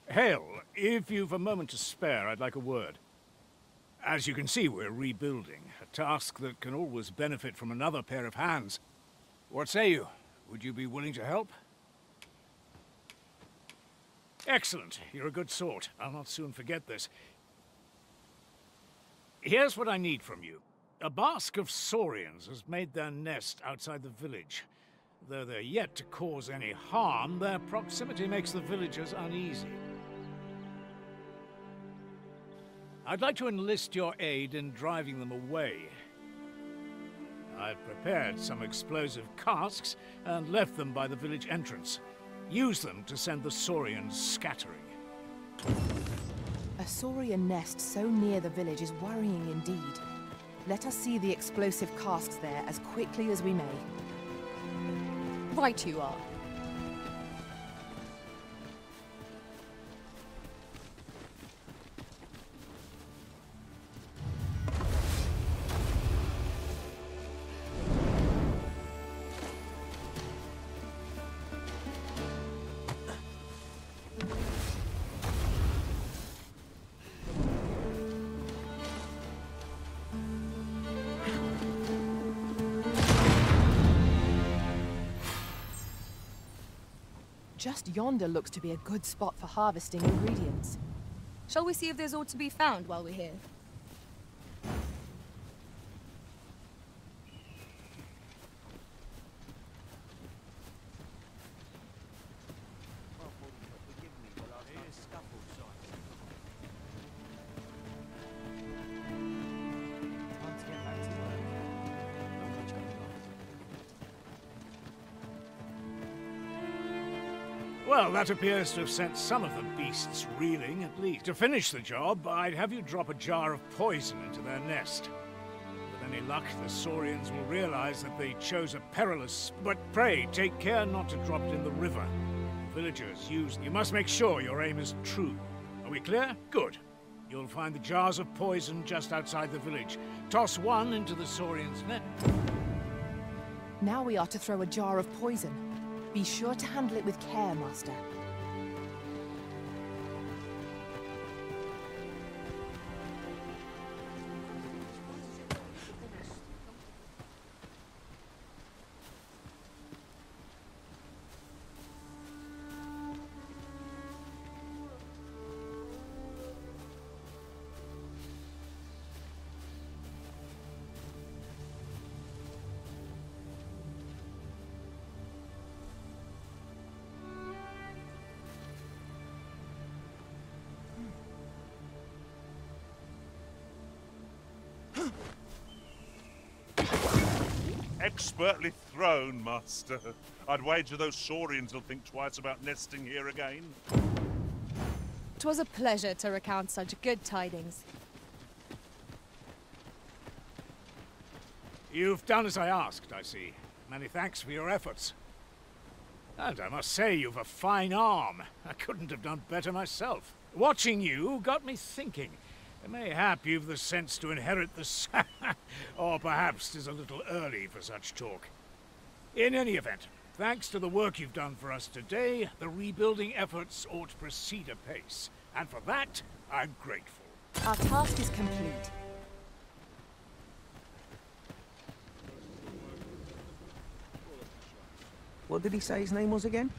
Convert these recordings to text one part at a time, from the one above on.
Hail, if you've a moment to spare, I'd like a word. As you can see, we're rebuilding, a task that can always benefit from another pair of hands. What say you? Would you be willing to help? Excellent. You're a good sort. I'll not soon forget this. Here's what I need from you. A basque of saurians has made their nest outside the village. Though they're yet to cause any harm, their proximity makes the villagers uneasy. I'd like to enlist your aid in driving them away. I've prepared some explosive casks and left them by the village entrance. Use them to send the saurians scattering. A saurian nest so near the village is worrying indeed. Let us see the explosive casks there as quickly as we may. Right you are. Just yonder looks to be a good spot for harvesting ingredients. Shall we see if there's aught to be found while we're here? Well, that appears to have sent some of the beasts reeling, at least. To finish the job, I'd have you drop a jar of poison into their nest. With any luck, the saurians will realize that they chose a perilous... But pray, take care not to drop it in the river. Villagers use... You must make sure your aim is true. Are we clear? Good. You'll find the jars of poison just outside the village. Toss one into the saurian's net. Now we are to throw a jar of poison. Be sure to handle it with care, Master. Expertly thrown, Master. I'd wager those saurians will think twice about nesting here again. 'Twas a pleasure to recount such good tidings. You've done as I asked, I see. Many thanks for your efforts. And I must say, you've a fine arm. I couldn't have done better myself. Watching you got me thinking. Mayhap you've the sense to inherit the or perhaps 'tis a little early for such talk. In any event, thanks to the work you've done for us today, the rebuilding efforts ought to proceed apace. And for that, I'm grateful. Our task is complete. What did he say his name was again?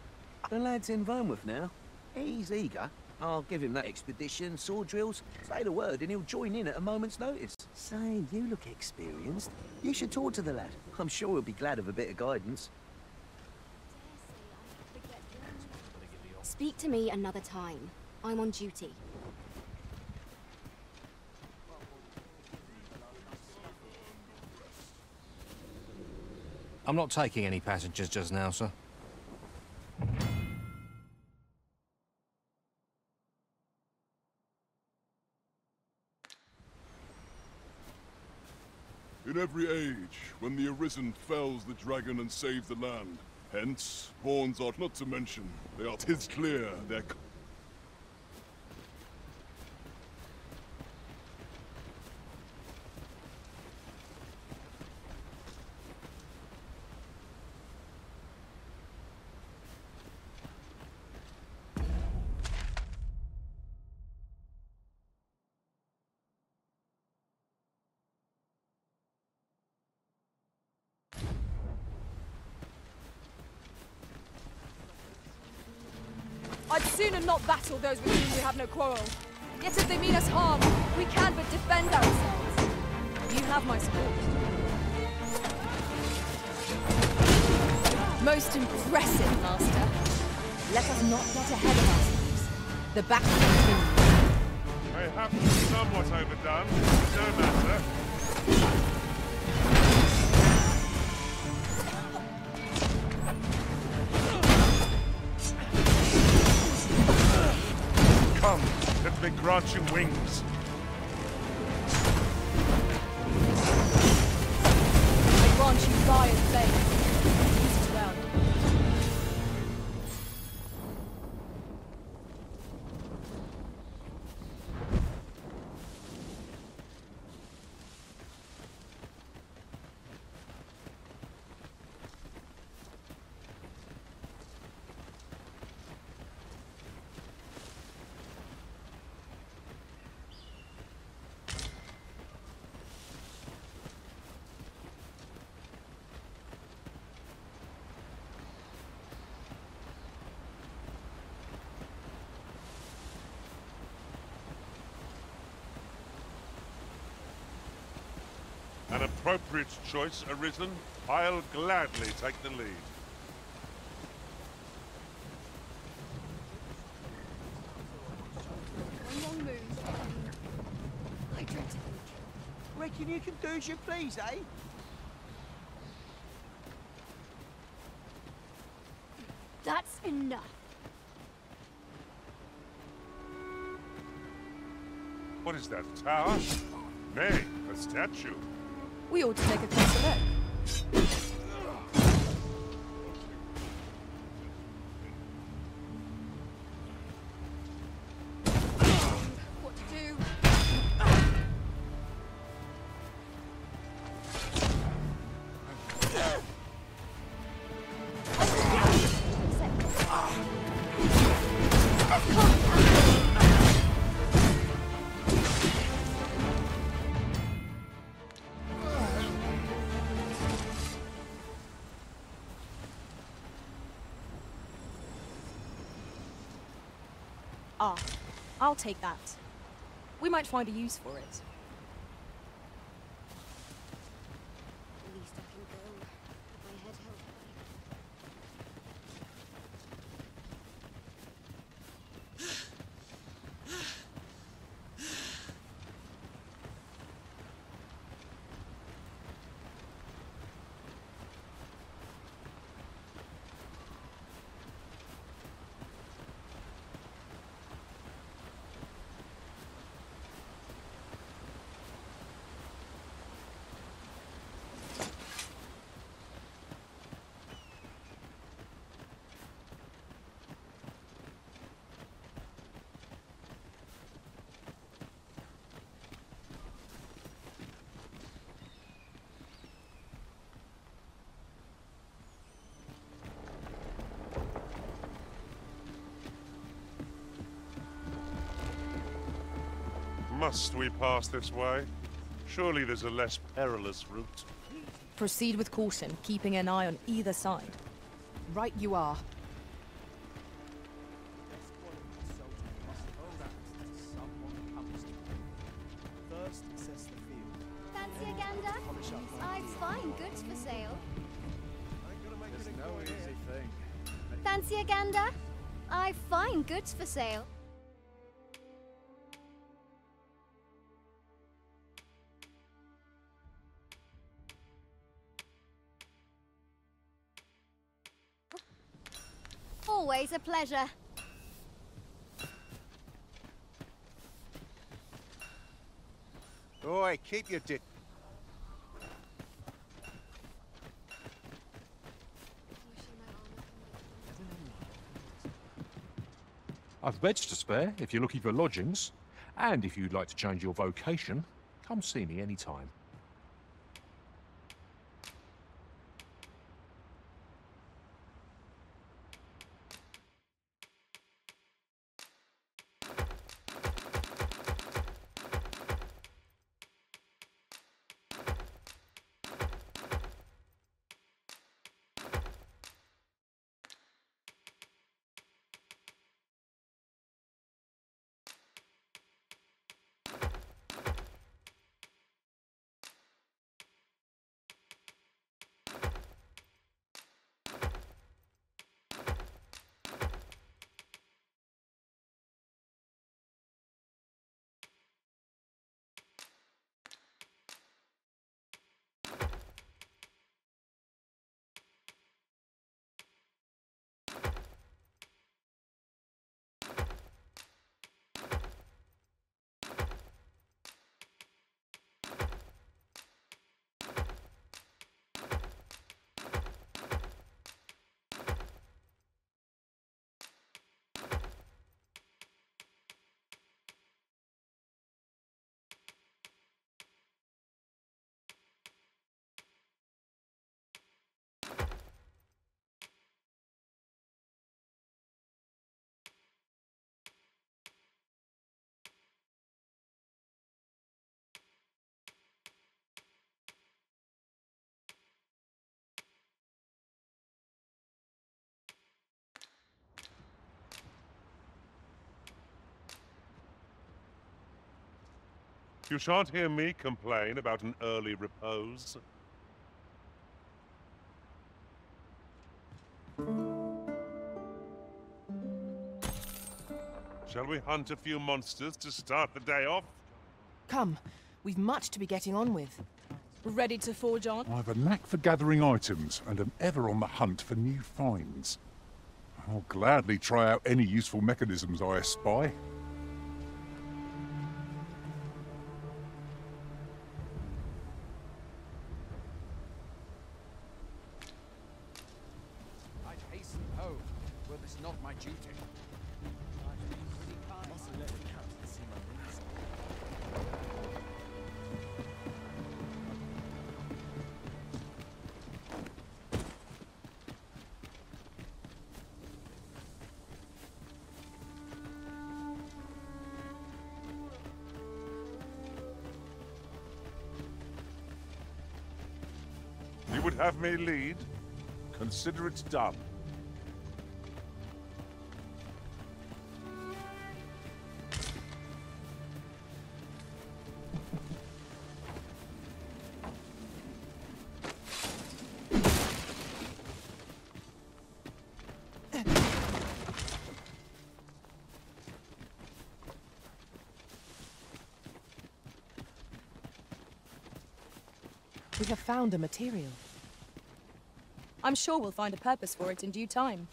The lad's in Vermouth now. He's eager. I'll give him that expedition, sword drills. Say the word and he'll join in at a moment's notice. Say, you look experienced. You should talk to the lad. I'm sure he'll be glad of a bit of guidance. Speak to me another time. I'm on duty. I'm not taking any passengers just now, sir. In every age, when the Arisen fells the dragon and saves the land, hence, horns are not to mention, they are 'tis clear, their sooner not battle those with whom we have no quarrel. Yet if they mean us harm, we can but defend ourselves. You have my support. Most impressive, Master. Let us not get ahead of ourselves. The battle continues. Mayhaps somewhat overdone, but no matter. Come, let me grant you wings. I grant you fire and flame. Use it well. An appropriate choice, Arisen. I'll gladly take the lead. One wrong move. I dread to think. Reckon you can do as you please, eh? That's enough. What is that, a tower? Nay, a statue. We ought to take a closer look. What to do? Ah, I'll take that. We might find a use for it. At least I can go with my head held Must we pass this way? Surely there's a less perilous route. Proceed with caution, keeping an eye on either side. Right you are. Fancy a gander? I've fine goods for sale. Fancy a gander? I've fine goods for sale. Always a pleasure. Oi, keep your dick. I've beds to spare if you're looking for lodgings. And if you'd like to change your vocation, come see me anytime. You shan't hear me complain about an early repose. Shall we hunt a few monsters to start the day off? Come, we've much to be getting on with. Ready to forge on? I've a knack for gathering items, and am ever on the hunt for new finds. I'll gladly try out any useful mechanisms I espy. I'd hasten home, were this not my duty. Must have let the captain see my reason. You would have me lead? Consider it done. We have found a material. I'm sure we'll find a purpose for it in due time.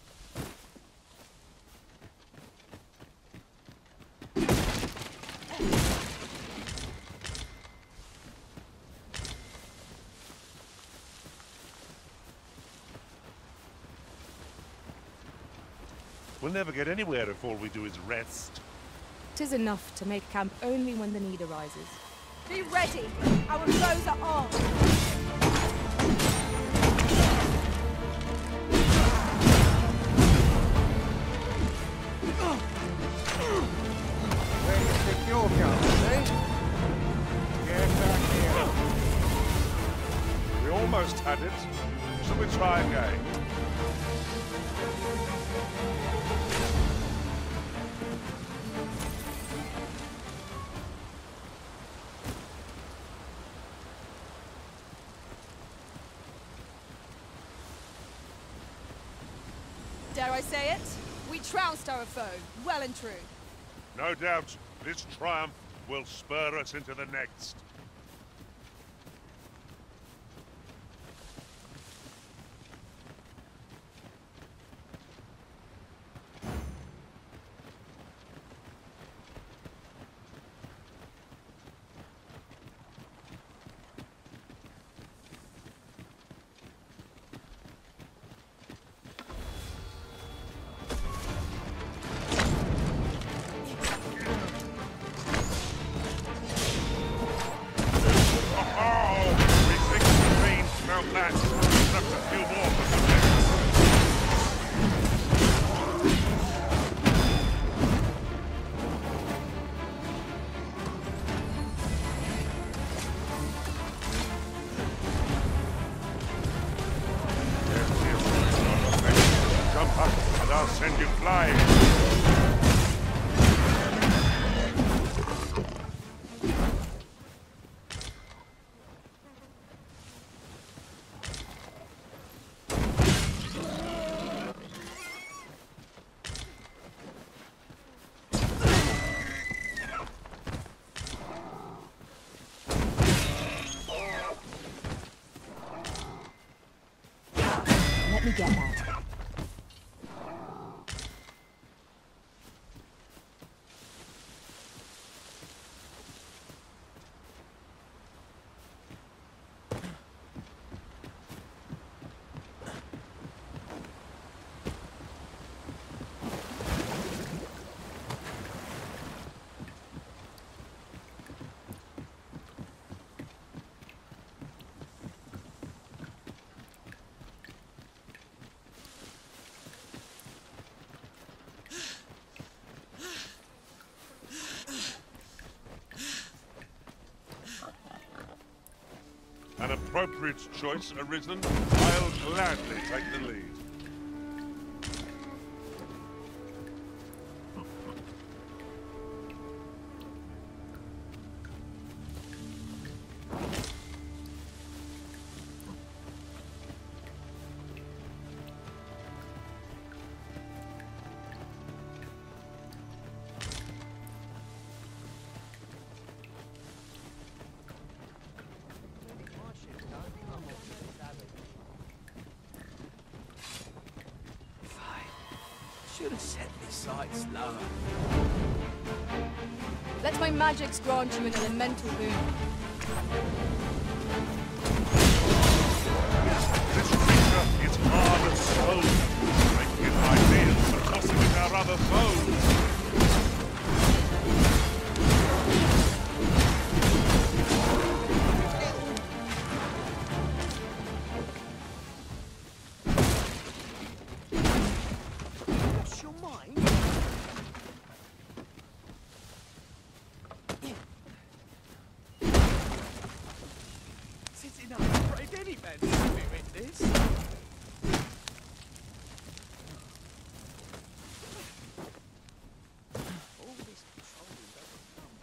We'll never get anywhere if all we do is rest. 'Tis enough to make camp only when the need arises. Be ready! Our bows are armed! Where do you think you're going, eh? Get back here. We almost had it. Shall we try again? Dare I say it? We trounced our foe, well and true. No doubt, this triumph will spur us into the next. I'll send you flying. Let me get that. An appropriate choice, Arisen. I'll gladly take the lead. Should have set this sights lower. Let my magics grant you an elemental boon. This creature is hard and stone. I can get ideas for tossing with our other foes. What's your mind? Sitting up, afraid any man's doing this. All this controlling doesn't come.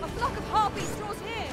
A flock of harpies draws here!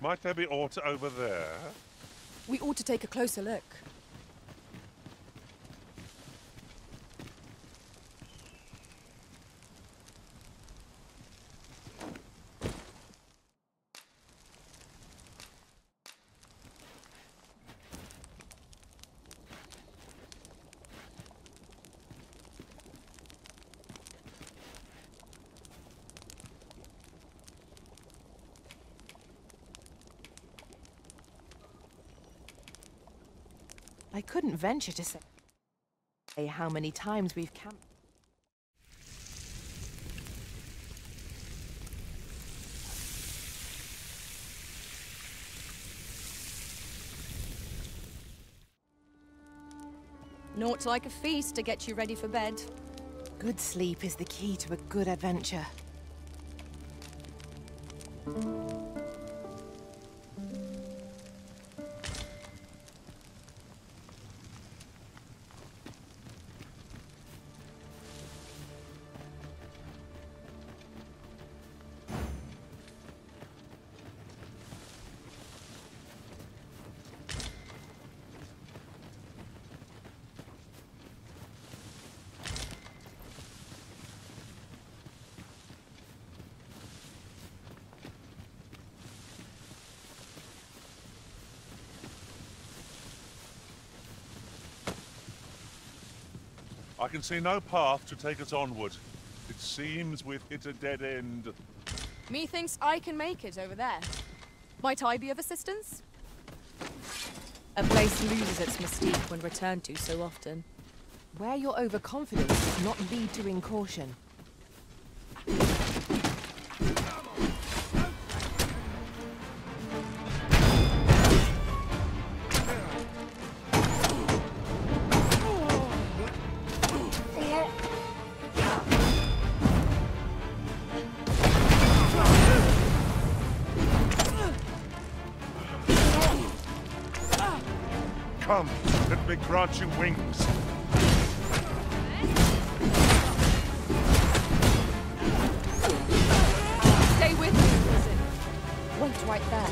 Might there be aught over there? We ought to take a closer look. I couldn't venture to say how many times we've camped. Naught like a feast to get you ready for bed. Good sleep is the key to a good adventure. I can see no path to take us onward. It seems we've hit a dead end. Methinks I can make it over there. Might I be of assistance? A place loses its mystique when returned to so often. Where your overconfidence does not lead to incaution. Come, let me grant you wings. Stay with me, Arisen. Wait right there.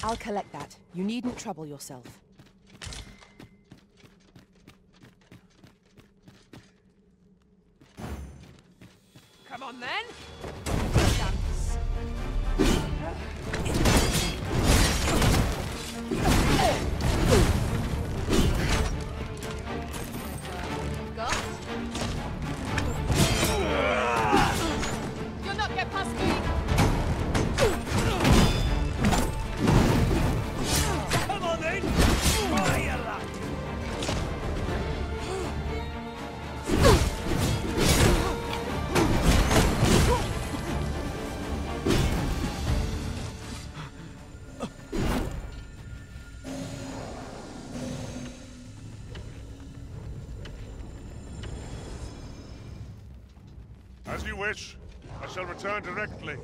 I'll collect that. You needn't trouble yourself. Come on then. You'll not get past me. As you wish. I shall return directly.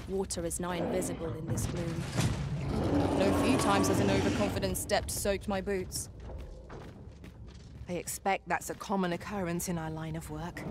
Water is nigh invisible in this gloom. No few times has an overconfident step soaked my boots. I expect that's a common occurrence in our line of work.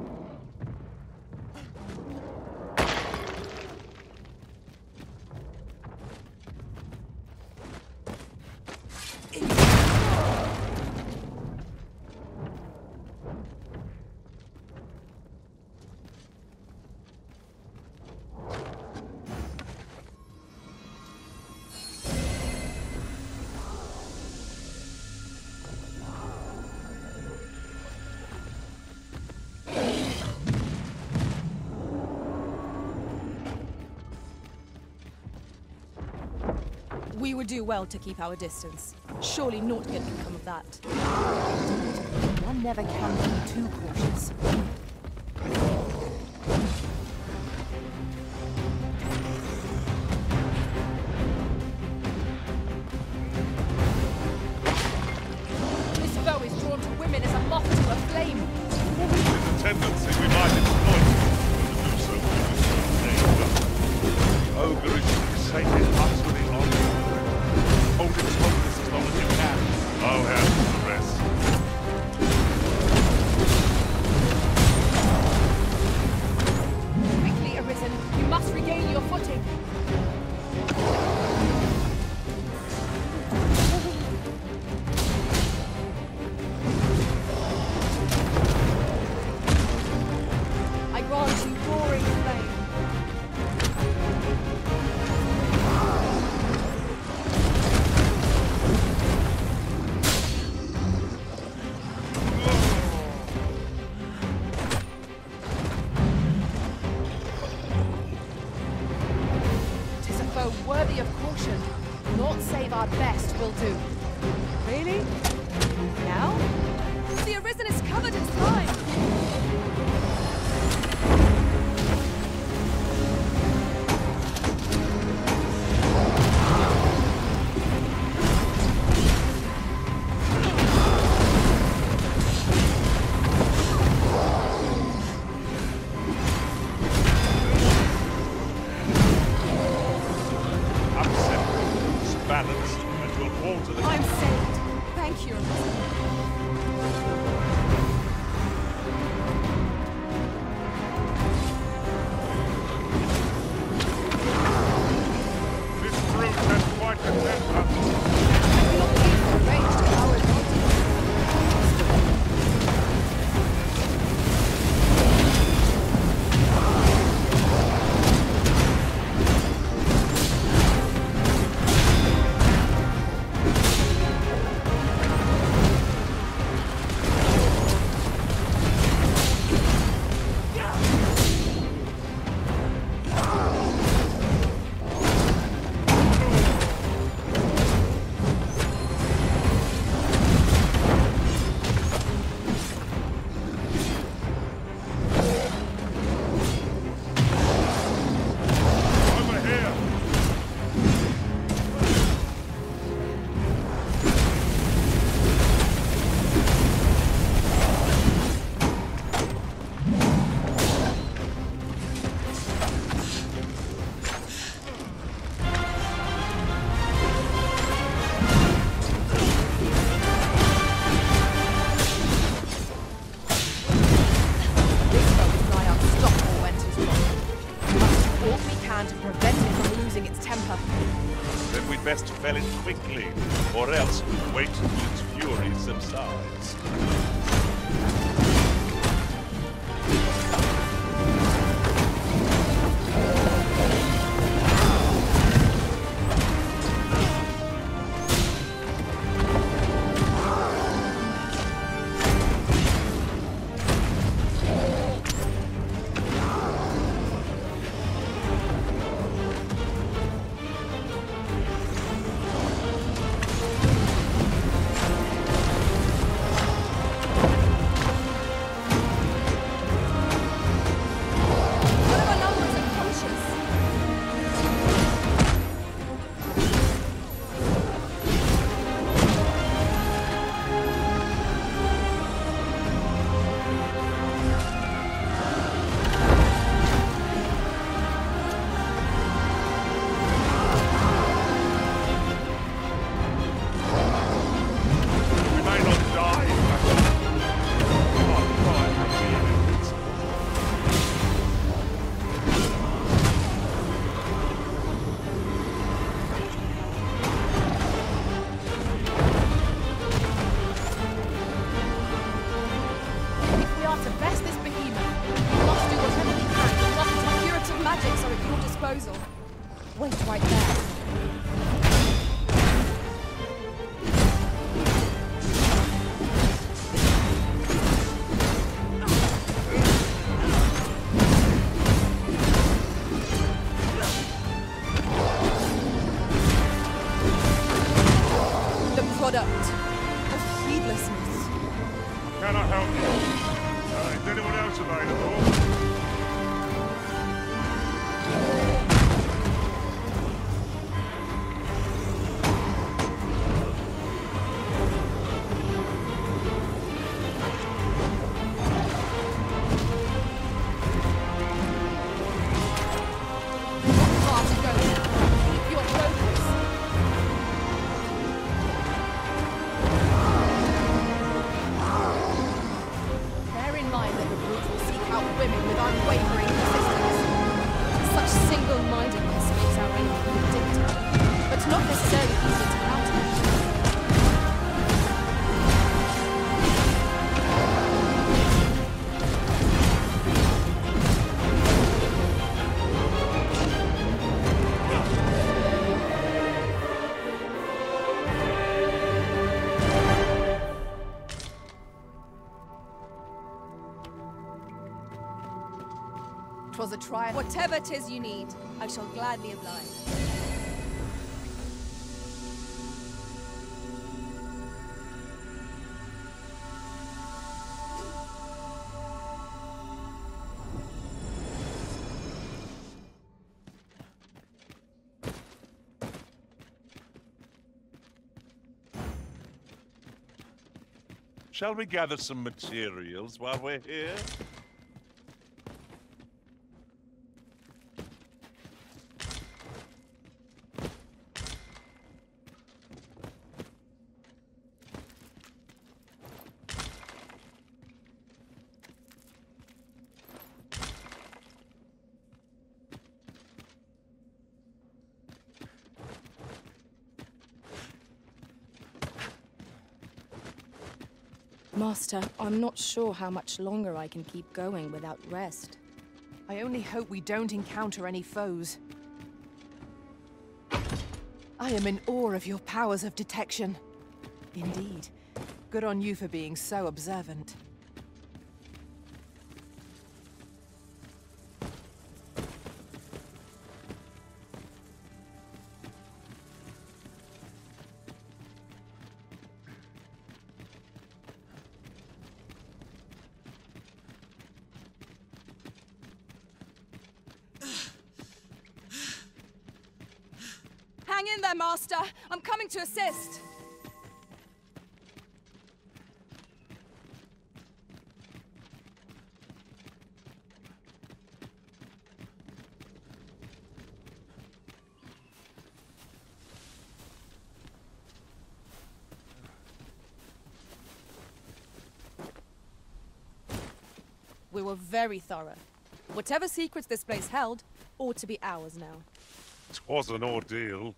We would do well to keep our distance. Surely naught good can come of that. One never can be too cautious. This foe is drawn to women as a moth to a flame. There's a tendency we might exploit. And to do so the ogre is fixated utterly on the hold its focus as long as you can. I'll handle the rest. Quickly, Arisen. You must regain your footing. I grant you roaring flame. Worthy of caution. Naught save our best will do. Really? Now? The Arisen is covered in slime! I'm saved. Thank you, Arisen. plan to prevent it from losing its temper. Then we'd best fell it quickly, or else wait till its fury subsides. Wait right there. The product of heedlessness. Can I help you? Is anyone else available? Was a trial. Whatever 'tis you need, I shall gladly oblige. Shall we gather some materials while we're here? Master, I'm not sure how much longer I can keep going without rest. I only hope we don't encounter any foes. I am in awe of your powers of detection. Indeed. Good on you for being so observant. Hang in there, Master! I'm coming to assist! We were very thorough. Whatever secrets this place held, ought to be ours now. 'Twas an ordeal,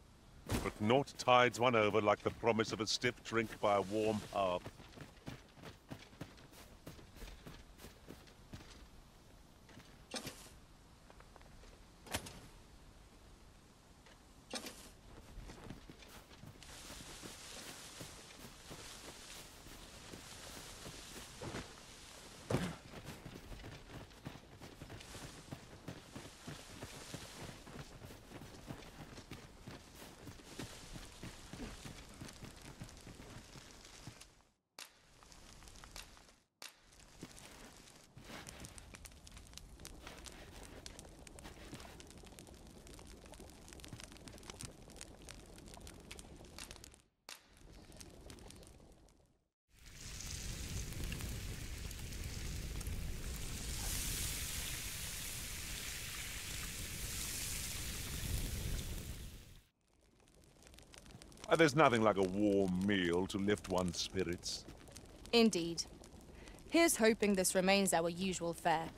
but naught tides one over like the promise of a stiff drink by a warm hearth. There's nothing like a warm meal to lift one's spirits. Indeed. Here's hoping this remains our usual fare.